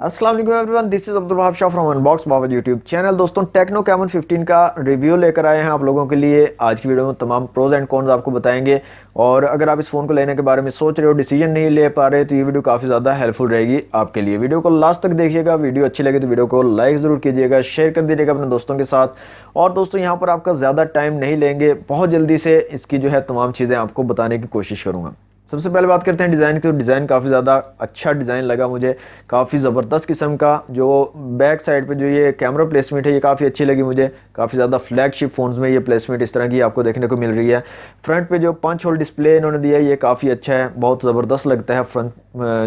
अस्सलाम वालेकुम everyone, this is Abdul Wahab Shah from unbox Baba YouTube channel. दोस्तों, टेक्नो कैमन 15 का रिव्यू लेकर आए हैं आप लोगों के लिए। आज की वीडियो में तमाम प्रोज एंड कॉन्स आपको बताएंगे। और अगर आप इस फ़ोन को लेने के बारे में सोच रहे हो, डिसीजन नहीं ले पा रहे, तो ये वीडियो काफ़ी ज़्यादा हेल्पफुल रहेगी आपके लिए। वीडियो को लास्ट तक देखिएगा। वीडियो अच्छी लगे तो वीडियो को लाइक ज़रूर कीजिएगा, शेयर कर दीजिएगा अपने दोस्तों के साथ। और दोस्तों, यहाँ पर आपका ज़्यादा टाइम नहीं लेंगे, बहुत जल्दी से इसकी जो है तमाम चीज़ें आपको बताने की कोशिश करूँगा। सबसे पहले बात करते हैं डिज़ाइन की। तो डिज़ाइन काफ़ी ज़्यादा अच्छा डिज़ाइन लगा मुझे, काफ़ी ज़बरदस्त किस्म का। जो बैक साइड पे जो ये कैमरा प्लेसमेंट है, ये काफ़ी अच्छी लगी मुझे। काफ़ी ज़्यादा फ्लैगशिप फ़ोन्स में ये प्लेसमेंट इस तरह की आपको देखने को मिल रही है। फ्रंट पे जो पंच होल डिस्प्ले इन्होंने दिया है, ये काफ़ी अच्छा है, बहुत ज़बरदस्त लगता है। फ्रंट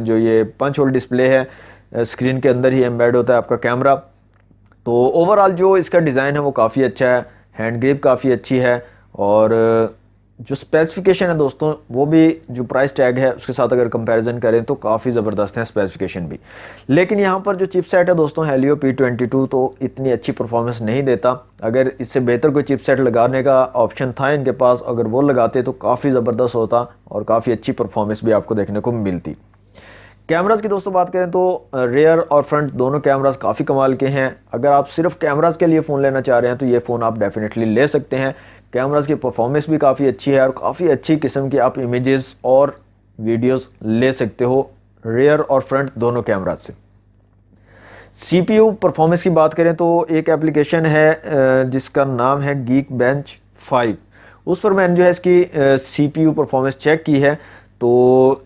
जो ये पंच होल डिस्प्ले है, स्क्रीन के अंदर ही एम्बेड होता है आपका कैमरा। तो ओवरऑल जो इसका डिज़ाइन है वो काफ़ी अच्छा है। हैंड ग्रिप काफ़ी अच्छी है। और जो स्पेसिफिकेशन है दोस्तों, वो भी जो प्राइस टैग है उसके साथ अगर कंपैरिजन करें तो काफ़ी ज़बरदस्त है स्पेसिफिकेशन भी। लेकिन यहाँ पर जो चिपसेट है दोस्तों, हेलियो P22, तो इतनी अच्छी परफॉर्मेंस नहीं देता। अगर इससे बेहतर कोई चिपसेट लगाने का ऑप्शन था इनके पास, अगर वो लगाते तो काफ़ी ज़बरदस्त होता और काफ़ी अच्छी परफॉर्मेंस भी आपको देखने को मिलती। कैमराज की दोस्तों बात करें तो रेयर और फ्रंट दोनों कैमराज काफ़ी कमाल के हैं। अगर आप सिर्फ कैमराज के लिए फ़ोन लेना चाह रहे हैं तो ये फ़ोन आप डेफिनेटली ले सकते हैं। कैमराज की परफॉर्मेंस भी काफ़ी अच्छी है और काफ़ी अच्छी किस्म की आप इमेजेस और वीडियोस ले सकते हो रेयर और फ्रंट दोनों कैमराज से। CPU परफॉर्मेंस की बात करें तो एक एप्लीकेशन है जिसका नाम है गीक बेंच 5। उस पर मैंने जो है इसकी CPU परफॉर्मेंस चेक की है। तो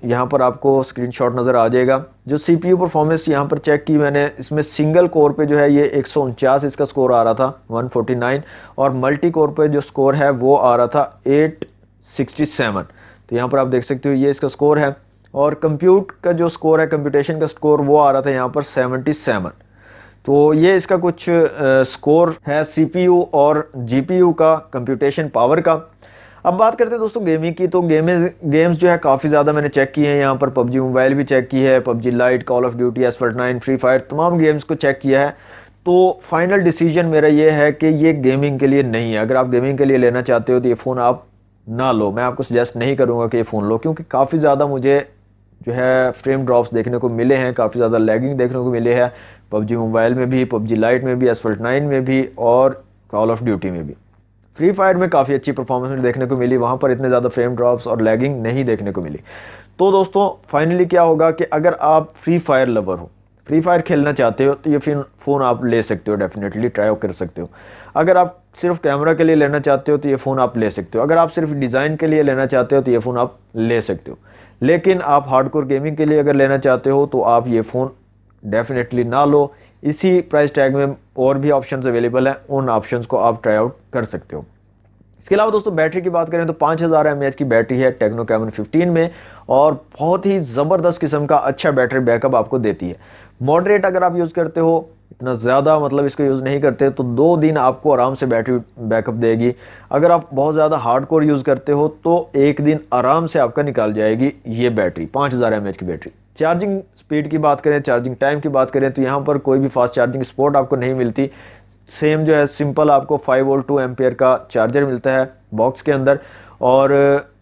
यहाँ पर आपको स्क्रीनशॉट नज़र आ जाएगा। जो CPU परफॉर्मेंस यहाँ पर चेक की मैंने, इसमें सिंगल कोर पे जो है ये 149 इसका स्कोर आ रहा था, 149। और मल्टी कोर पे जो स्कोर है वो आ रहा था 867। तो यहाँ पर आप देख सकते हो ये इसका स्कोर है। और कंप्यूट का जो स्कोर है, कंप्यूटेशन का स्कोर, वो आ रहा था यहाँ पर 77। तो ये इसका कुछ स्कोर है CPU और GPU का, कंप्यूटेशन पावर का। अब बात करते हैं दोस्तों गेमिंग की। तो गेम्स जो है काफ़ी ज़्यादा मैंने चेक किए हैं। यहाँ पर PUBG मोबाइल भी चेक की है, PUBG light, call of duty, asphalt 9, free fire, तमाम गेम्स को चेक किया है। तो फाइनल डिसीजन मेरा ये है कि ये गेमिंग के लिए नहीं है। अगर आप गेमिंग के लिए लेना चाहते हो तो ये फ़ोन आप ना लो। मैं आपको सजेस्ट नहीं करूँगा कि ये फ़ोन लो, क्योंकि काफ़ी ज़्यादा मुझे जो है फ्रेम ड्रॉप्स देखने को मिले हैं, काफ़ी ज़्यादा लैगिंग देखने को मिले हैं। PUBG मोबाइल में भी, PUBG लाइट में भी, एसफल्ट 9 में भी और कॉल ऑफ ड्यूटी में भी। फ्री फायर में काफ़ी अच्छी परफॉर्मेंस देखने को मिली, वहाँ पर इतने ज़्यादा फ्रेम ड्रॉप्स और लैगिंग नहीं देखने को मिली। तो दोस्तों फाइनली क्या होगा कि अगर आप फ्री फायर लवर हो, फ्री फायर खेलना चाहते हो, तो ये फिर फ़ोन आप ले सकते हो, डेफिनेटली ट्राई आउट कर सकते हो। अगर आप सिर्फ कैमरा के लिए लेना चाहते हो तो ये फ़ोन आप ले सकते हो। अगर आप सिर्फ डिज़ाइन के लिए लेना चाहते हो तो ये फ़ोन आप ले सकते हो। लेकिन आप हार्डकोर गेमिंग के लिए अगर लेना चाहते हो तो आप ये फ़ोन डेफिनेटली ना लो। इसी प्राइस टैग में और भी ऑप्शंस अवेलेबल हैं, उन ऑप्शंस को आप ट्राई आउट कर सकते हो। इसके अलावा दोस्तों बैटरी की बात करें तो 5000 mAh की बैटरी है टेक्नो कैमन 15 में, और बहुत ही ज़बरदस्त किस्म का अच्छा बैटरी बैकअप आपको देती है। मॉडरेट अगर आप यूज़ करते हो, इतना ज़्यादा मतलब इसको यूज़ नहीं करते, तो 2 दिन आपको आराम से बैटरी बैकअप देगी। अगर आप बहुत ज़्यादा हार्डकोर यूज़ करते हो तो 1 दिन आराम से आपका निकाल जाएगी ये बैटरी, 5000 mAh की बैटरी। चार्जिंग स्पीड की बात करें, चार्जिंग टाइम की बात करें, तो यहाँ पर कोई भी फास्ट चार्जिंग सपोर्ट आपको नहीं मिलती। सेम जो है सिंपल आपको 5 वोल्ट 2 एम्पियर का चार्जर मिलता है बॉक्स के अंदर। और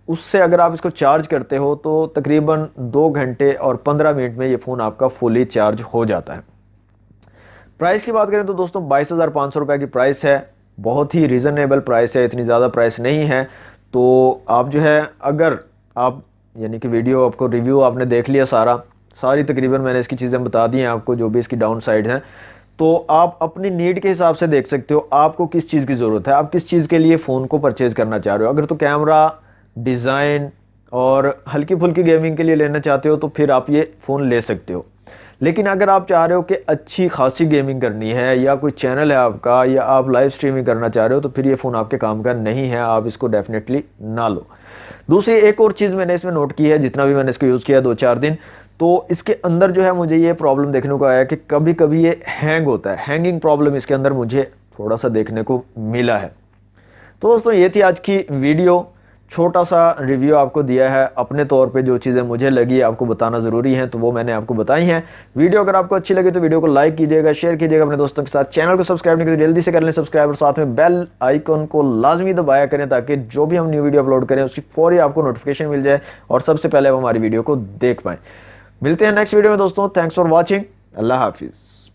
उससे अगर आप इसको चार्ज करते हो तो तकरीबन 2 घंटे और 15 मिनट में ये फ़ोन आपका फुली चार्ज हो जाता है। प्राइस की बात करें तो दोस्तों 22,500 रुपये की प्राइस है। बहुत ही रीज़नेबल प्राइस है, इतनी ज़्यादा प्राइस नहीं है। तो आप जो है, अगर आप यानी कि वीडियो आपको रिव्यू आपने देख लिया सारी तकरीबन मैंने इसकी चीज़ें बता दी हैं आपको, जो भी इसकी डाउन साइड हैं। तो आप अपनी नीड के हिसाब से देख सकते हो आपको किस चीज़ की ज़रूरत है, आप किस चीज़ के लिए फ़ोन को परचेज़ करना चाह रहे हो। अगर तो कैमरा, डिज़ाइन और हल्की फुल्की गेमिंग के लिए लेना चाहते हो तो फिर आप ये फ़ोन ले सकते हो। लेकिन अगर आप चाह रहे हो कि अच्छी खासी गेमिंग करनी है, या कोई चैनल है आपका, या आप लाइव स्ट्रीमिंग करना चाह रहे हो, तो फिर ये फ़ोन आपके काम का नहीं है, आप इसको डेफिनेटली ना लो। दूसरी एक और चीज़ मैंने इसमें नोट की है, जितना भी मैंने इसको यूज़ किया 2-4 दिन, तो इसके अंदर जो है मुझे ये प्रॉब्लम देखने को आया कि कभी कभी ये हैंग होता है। हैंगिंग प्रॉब्लम इसके अंदर मुझे थोड़ा सा देखने को मिला है। तो दोस्तों ये थी आज की वीडियो, छोटा सा रिव्यू आपको दिया है। अपने तौर पे जो चीज़ें मुझे लगी आपको बताना ज़रूरी है, तो वो मैंने आपको बताई हैं। वीडियो अगर आपको अच्छी लगी तो वीडियो को लाइक कीजिएगा, शेयर कीजिएगा अपने दोस्तों के साथ। चैनल को सब्सक्राइब नहीं करें जल्दी से कर लें सब्सक्राइब, और साथ में बेल आइकन को लाजमी दबाया करें, ताकि जो भी हम न्यू वीडियो अपलोड करें उसकी फौरी आपको नोटिफिकेशन मिल जाए और सबसे पहले आप हमारी वीडियो को देख पाएँ। मिलते हैं नेक्स्ट वीडियो में दोस्तों। Thanks for watching. अल्लाह हाफिज़।